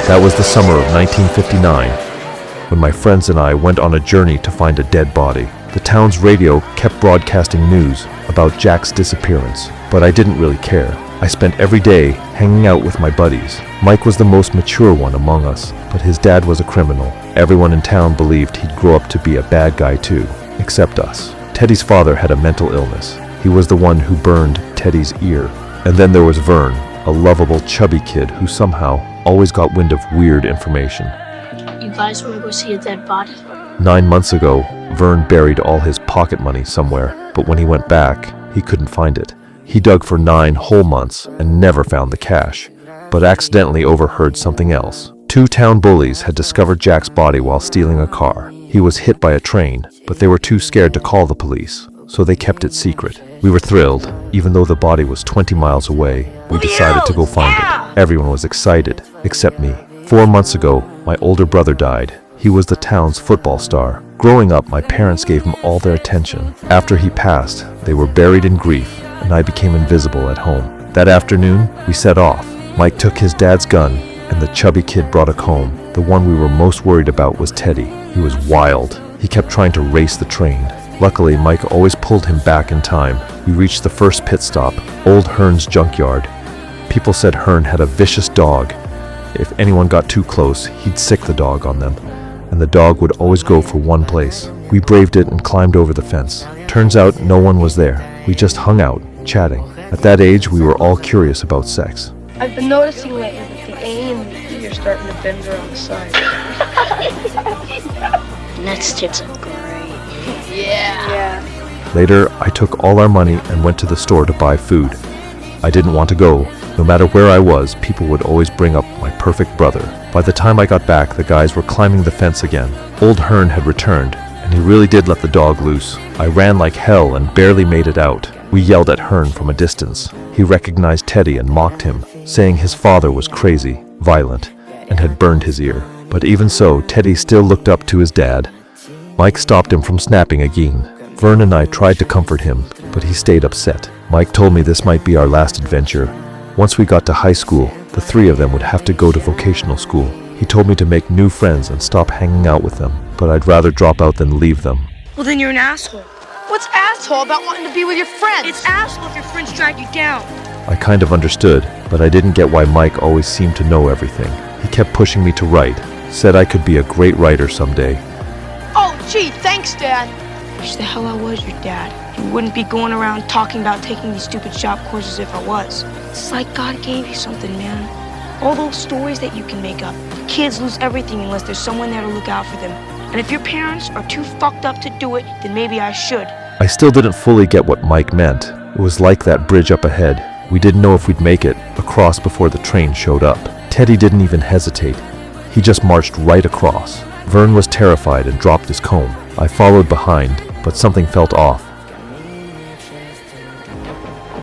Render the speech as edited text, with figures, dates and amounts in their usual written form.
That was the summer of 1959, when my friends and I went on a journey to find a dead body. The town's radio kept broadcasting news about Jack's disappearance, but I didn't really care. I spent every day hanging out with my buddies. Mike was the most mature one among us, but his dad was a criminal. Everyone in town believed he'd grow up to be a bad guy too, except us. Teddy's father had a mental illness. He was the one who burned Teddy's ear. And then there was Vern, a lovable, chubby kid who somehow always got wind of weird information. You guys want to go see a dead body? 9 months ago, Vern buried all his pocket money somewhere, but when he went back, he couldn't find it. He dug for 9 whole months and never found the cash, but accidentally overheard something else. 2 town bullies had discovered Jack's body while stealing a car. He was hit by a train, but they were too scared to call the police, so they kept it secret. We were thrilled. Even though the body was 20 miles away, we decided to go find it. Everyone was excited, except me. 4 months ago, my older brother died. He was the town's football star. Growing up, my parents gave him all their attention. After he passed, they were buried in grief, and I became invisible at home. That afternoon, we set off. Mike took his dad's gun, and the chubby kid brought a comb. The one we were most worried about was Teddy. He was wild. He kept trying to race the train. Luckily, Mike always pulled him back in time. We reached the first pit stop, Old Hearn's junkyard. People said Hearn had a vicious dog. If anyone got too close, he'd sick the dog on them, and the dog would always go for one place. We braved it and climbed over the fence. Turns out no one was there. We just hung out, chatting. At that age, we were all curious about sex. I've been noticing lately that the A and the E are starting to bend around the side. Ned's tits are great. Yeah. Later, I took all our money and went to the store to buy food. I didn't want to go. No matter where I was, people would always bring up my perfect brother. By the time I got back, the guys were climbing the fence again. Old Hearn had returned, and he really did let the dog loose. I ran like hell and barely made it out. We yelled at Hearn from a distance. He recognized Teddy and mocked him, saying his father was crazy, violent, and had burned his ear. But even so, Teddy still looked up to his dad. Mike stopped him from snapping again. Vern and I tried to comfort him, but he stayed upset. Mike told me this might be our last adventure. Once we got to high school, the 3 of them would have to go to vocational school. He told me to make new friends and stop hanging out with them, but I'd rather drop out than leave them. Well, then you're an asshole. What's asshole about wanting to be with your friends? It's asshole if your friends drag you down. I kind of understood, but I didn't get why Mike always seemed to know everything. He kept pushing me to write, said I could be a great writer someday. Oh, gee, thanks, Dad. Wish the hell I was your dad. You wouldn't be going around talking about taking these stupid shop courses if I was. It's like God gave you something, man. All those stories that you can make up. Kids lose everything unless there's someone there to look out for them. And if your parents are too fucked up to do it, then maybe I should. I still didn't fully get what Mike meant. It was like that bridge up ahead. We didn't know if we'd make it across before the train showed up. Teddy didn't even hesitate. He just marched right across. Vern was terrified and dropped his comb. I followed behind, but something felt off.